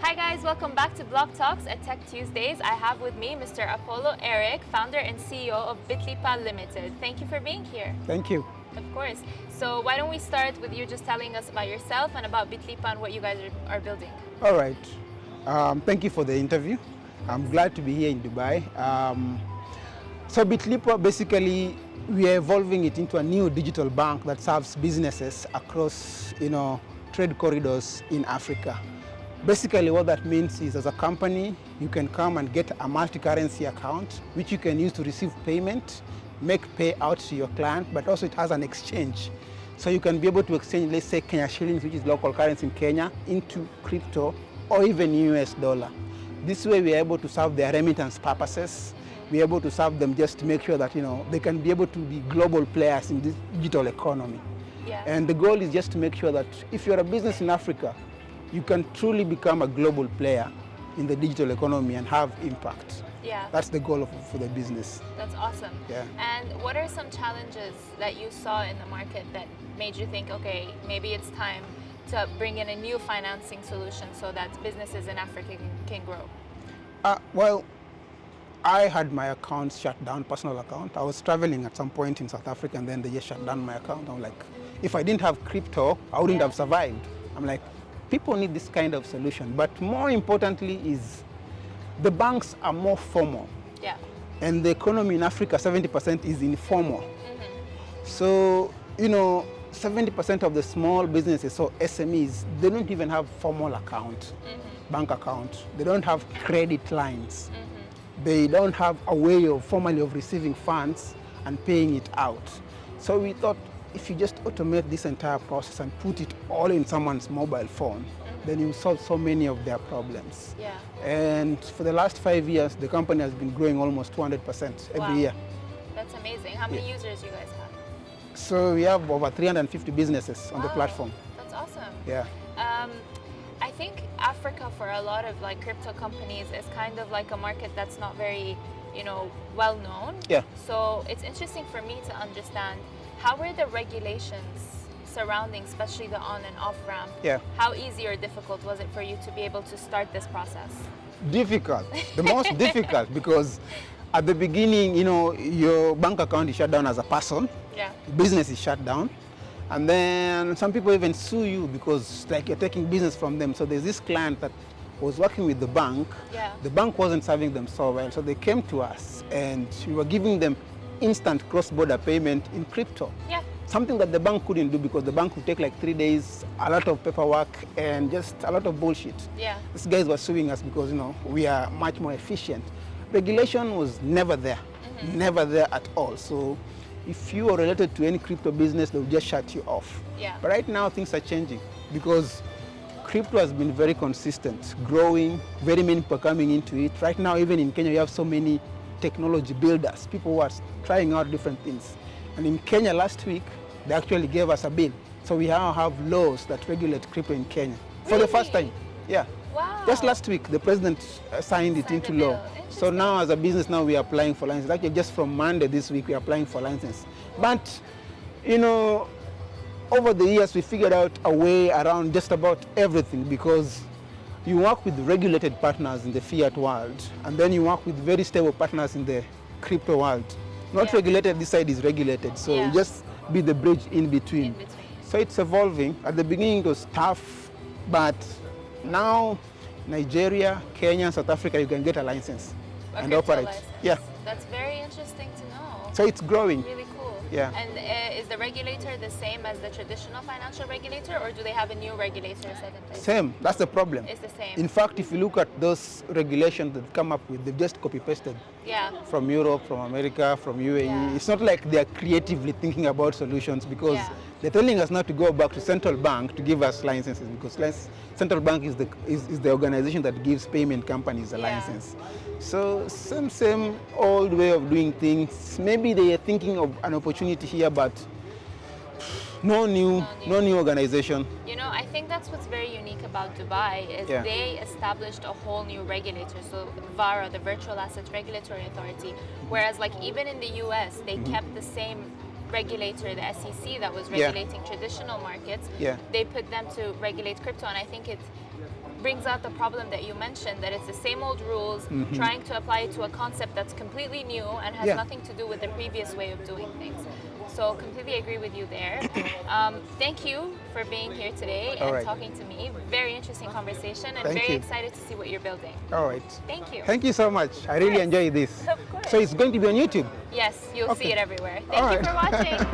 Hi guys, welcome back to Block.Talks at TechTuesdays. I have with me Mr. Apollo Eric, founder and CEO of BitLipa Limited. Thank you for being here. Thank you. Of course. So why don't we start with you just telling us about yourself and about BitLipa and what you guys are building. All right. Thank you for the interview. I'm glad to be here in Dubai. So BitLipa, basically, we are evolving it into a new digital bank that serves businesses across, trade corridors in Africa. Basically, what that means is, as a company, you can come and get a multi-currency account, which you can use to receive payment, make payouts to your client, but also it has an exchange. So you can be able to exchange, let's say, Kenya shillings, which is local currency in Kenya, into crypto or even US dollar. This way, we are able to serve their remittance purposes. We're able to serve them just to make sure that, they can be able to be global players in this digital economy. Yeah. And the goal is just to make sure that if you're a business in Africa, you can truly become a global player in the digital economy and have impact. Yeah. That's the goal for the business. That's awesome. Yeah. And what are some challenges that you saw in the market that made you think, okay, maybe it's time to bring in a new financing solution so that businesses in Africa can grow? Well, I had my account shut down, personal account. I was traveling at some point in South Africa and then they just shut down my account. I'm like, if I didn't have crypto, I wouldn't have survived. I'm like, people need this kind of solution. But more importantly is the banks are more formal. Yeah. And the economy in Africa, 70% is informal. So, 70% of the small businesses, so SMEs, they don't even have formal account, bank account. They don't have credit lines. They don't have a way of formally of receiving funds and paying it out. So we thought, if you just automate this entire process and put it all in someone's mobile phone, then you solve so many of their problems. Yeah. And for the last 5 years, the company has been growing almost 200% every year. That's amazing. How many users you guys have? So we have over 350 businesses on the platform. That's awesome. Yeah. I think Africa, for a lot of crypto companies, is kind of like a market that's not very, well known. Yeah. So it's interesting for me to understand, how were the regulations surrounding, especially the on and off ramp? Yeah. How easy or difficult was it for you to be able to start this process? Difficult. The most difficult, because at the beginning, your bank account is shut down as a person. Yeah. Business is shut down. And then some people even sue you because you're taking business from them. So there's this client that was working with the bank. Yeah. The bank wasn't serving them so well. So they came to us and we were giving them instant cross-border payment in crypto. Yeah. Something that the bank couldn't do because the bank would take 3 days, a lot of paperwork and just a lot of bullshit. Yeah. These guys were suing us because, we are much more efficient. Regulation was never there, never there at all. So if you are related to any crypto business, they'll just shut you off. Yeah. But right now things are changing because crypto has been very consistent, growing, very many people coming into it. Right now, even in Kenya, you have so many technology builders, people who are trying out different things. And in Kenya last week, they actually gave us a bill. So we now have laws that regulate crypto in Kenya for the first time. Yeah. Wow. Just last week, the president signed it into law. So now as a business, now we are applying for license. Actually, just from Monday this week, we are applying for license. But, over the years, we figured out a way around just about everything because you work with regulated partners in the fiat world, and then you work with very stable partners in the crypto world. Not regulated, this side is regulated. So you just be the bridge in between. So it's evolving. At the beginning, it was tough, but now Nigeria, Kenya, South Africa, you can get a license and operate. License. Yeah. That's very interesting to know. So it's growing. Really cool. Yeah. And is the regulator the same as the traditional financial regulator, or do they have a new regulator set in place? Same. That's the problem. It's the same. In fact, if you look at those regulations that come up with, they've just copy-pasted from Europe, from America, from UAE. Yeah. It's not like they're creatively thinking about solutions because they're telling us not to go back to central bank to give us licenses because central bank is the organization that gives payment companies a license. So same old way of doing things. Maybe they are thinking of an opportunity here, but no new organization. I think that's what's very unique about Dubai is they established a whole new regulator. So VARA, the Virtual Assets Regulatory Authority, whereas even in the US, they kept the same regulator, the SEC, that was regulating traditional markets. They put them to regulate crypto, and I think brings out the problem that you mentioned, that it's the same old rules, trying to apply it to a concept that's completely new and has nothing to do with the previous way of doing things. So completely agree with you there. Thank you for being here today and talking to me. Very interesting conversation and very excited to see what you're building. All right. Thank you. Thank you so much. I really enjoy this. Of course. So it's going to be on YouTube? Yes, you'll see it everywhere. Thank you for watching.